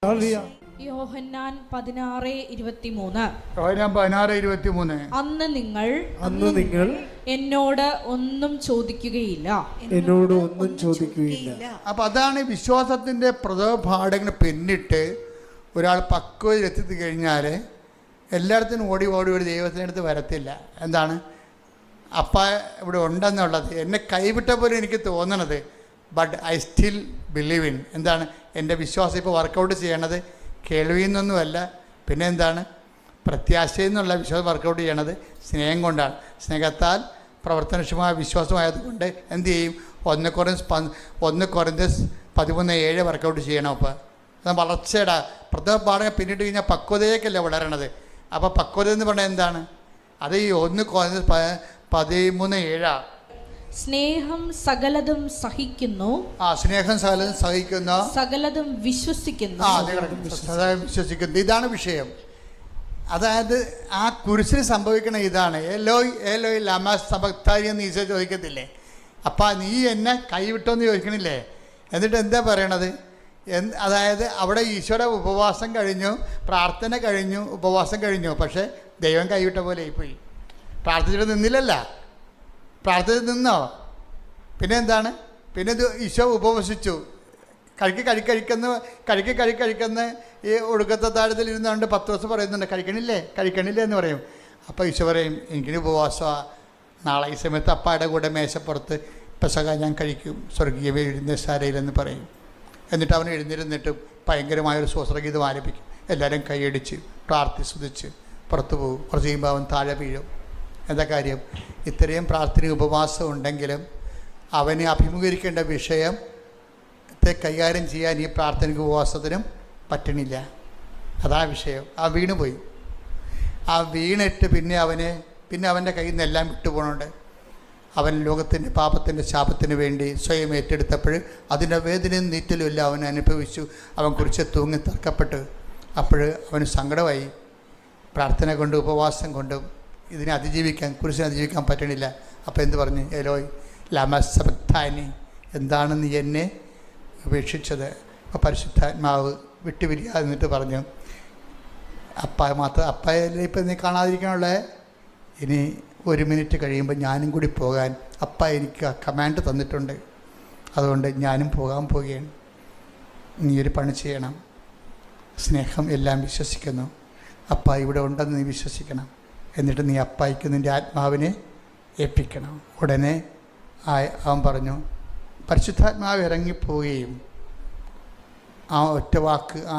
യോഹന്നാൻ 16:23. അന്ന് നിങ്ങൾ എന്നോട് ഒന്നും ചോദിക്കുകയില്ല. അപ്പൊ അതാണ് വിശ്വാസത്തിന്റെ പ്രഥമപാഠങ്ങൾ പിന്നിട്ട് ഒരാൾ പക്വതയിലെത്തി കഴിഞ്ഞാൽ എല്ലായിടത്തും ഓടി ഒരു ദൈവത്തിൻ്റെ അടുത്ത് വരത്തില്ല. എന്താണ് അപ്പ ഇവിടെ ഉണ്ടെന്നുള്ളത് എന്നെ കൈവിട്ട പോലെ എനിക്ക് തോന്നണത്, but I still believe in. എന്താണ് എൻ്റെ വിശ്വാസം ഇപ്പോൾ വർക്കൗട്ട് ചെയ്യണത് കേൾവിയിൽ നിന്നൊന്നുമല്ല, പിന്നെ എന്താണ് പ്രത്യാശയിൽ നിന്നുള്ള വിശ്വാസം വർക്കൗട്ട് ചെയ്യണത് സ്നേഹം കൊണ്ടാണ്. സ്നേഹത്താൽ പ്രവർത്തനക്ഷമമായ വിശ്വാസമായതുകൊണ്ട് എന്ത് ചെയ്യും? 1 Corinthians 13:7 വർക്കൗട്ട് ചെയ്യണം. അപ്പോൾ അത് വളർച്ചയുടെ പ്രഥമ പാഠം പിന്നിട്ട് കഴിഞ്ഞാൽ പക്വതയേക്കല്ല വളരണത്. അപ്പോൾ പക്വത എന്ന് പറഞ്ഞാൽ എന്താണ്? അത് ഈ 1 Corinthians 13:7. സ്നേഹം സകലതും സഹിക്കുന്നു. സ്നേഹം സകലതും സഹിക്കുന്നു, സകലതും വിശ്വസിക്കുന്നു. വിശ്വസിക്കുന്നു. ഇതാണ് വിഷയം. അതായത് ആ കുരിശിൽ സംഭവിക്കണ ഇതാണ്. ഏലോയ് ഏലോയ് ലമാ സബക്താനി എന്ന് ഈശോ ചോദിക്കത്തില്ലേ? അപ്പം നീ എന്നെ കൈവിട്ടോന്ന് ചോദിക്കണില്ലേ? എന്നിട്ട് എന്താ പറയണത്? അതായത് അവിടെ ഈശോയുടെ ഉപവാസം കഴിഞ്ഞു, പ്രാർത്ഥന കഴിഞ്ഞു, ഉപവാസം കഴിഞ്ഞു. പക്ഷേ ദൈവം കൈവിട്ട പോലെ ആയിപ്പോയി. പ്രാർത്ഥിച്ചിട്ട് നിന്നില്ലല്ല, പ്രാർത്ഥിച്ച് നിന്നോ? പിന്നെ എന്താണ്? പിന്നെ ഇത് ഈശോ ഉപവസിച്ചു. കഴിക്കുന്ന ഈ ഒടുക്കത്തെ താഴത്തിൽ ഇരുന്നുകൊണ്ട് 10 ദിവസം പറയുന്നുണ്ട് കഴിക്കണില്ലേ എന്ന് പറയും. അപ്പോൾ ഈശോ പറയും എനിക്കിന് ഉപവാസമാണ്, നാളെ ഈ സമയത്ത് അപ്പായുടെ കൂടെ മേശപ്പുറത്ത് പെസക ഞാൻ കഴിക്കും സ്വർഗീയ എഴുന്നേശാലയിലെന്ന് പറയും. എന്നിട്ട് അവൻ എഴുന്നേരുന്നിട്ട് ഭയങ്കരമായൊരു സ്വസ്ത്രഗീതം ആലപിക്കും. എല്ലാവരും കൈയടിച്ച് പ്രാർത്ഥിച്ച് പുറത്തു പോകും. കുറച്ച് കഴിയുമ്പോൾ അവൻ താഴെ വീഴും. എന്താ കാര്യം? ഇത്രയും പ്രാർത്ഥന ഉപവാസം ഉണ്ടെങ്കിലും അവന് അഭിമുഖീകരിക്കേണ്ട വിഷയത്തെ കൈകാര്യം ചെയ്യാൻ ഈ പ്രാർത്ഥനയ്ക്ക് ഉപവാസത്തിനും പറ്റണില്ല. അതാണ് വിഷയം. ആ വീണുപോയി. ആ വീണിട്ട് പിന്നെ അവൻ്റെ കയ്യിൽ നിന്നെല്ലാം വിട്ടുപോകണുണ്ട്. അവൻ ലോകത്തിൻ്റെ പാപത്തിൻ്റെ ശാപത്തിന് വേണ്ടി സ്വയം ഏറ്റെടുത്തപ്പോൾ അതിൻ്റെ വേദനയും നീറ്റലും എല്ലാം അവൻ അനുഭവിച്ചു. അവൻ കുറിച്ച് തൂങ്ങി തർക്കപ്പെട്ട് അപ്പോൾ അവന് സങ്കടമായി. പ്രാർത്ഥന കൊണ്ടും ഉപവാസം കൊണ്ടും ഇതിനെ കുരിശിനെ അതിജീവിക്കാൻ പറ്റണില്ല. അപ്പോൾ എന്ത് പറഞ്ഞു? ഏലോയ് ലമാ സബക്താനി, എന്താണ് നീ എന്നെ ഉപേക്ഷിച്ചത്? അപ്പോൾ പരിശുദ്ധാത്മാവ് വിട്ടുപിരിയാതെ നിന്നിട്ട് പറഞ്ഞു, അപ്പയല്ലേ ഇപ്പം നീ കാണാതിരിക്കാനുള്ളത്, ഇനി 1 മിനിറ്റ് കഴിയുമ്പോൾ ഞാനും കൂടി പോകാൻ അപ്പ എനിക്ക് ആ കമാൻഡ് തന്നിട്ടുണ്ട്. അതുകൊണ്ട് ഞാനും പോകാൻ പോവുകയാണ്. നീ ഒരു പണി ചെയ്യണം. സ്നേഹം എല്ലാം വിശ്വസിക്കുന്നു. അപ്പ ഇവിടെ ഉണ്ടെന്ന് നീ വിശ്വസിക്കണം. എന്നിട്ട് നീ അപ്പായിക്ക് നിൻ്റെ ആത്മാവിനെ ഏൽപ്പിക്കണം. ഉടനെ അവൻ പറഞ്ഞു, പരിശുദ്ധാത്മാവ് ഇറങ്ങിപ്പോവുകയും ആ ഒറ്റ വാക്ക് ആ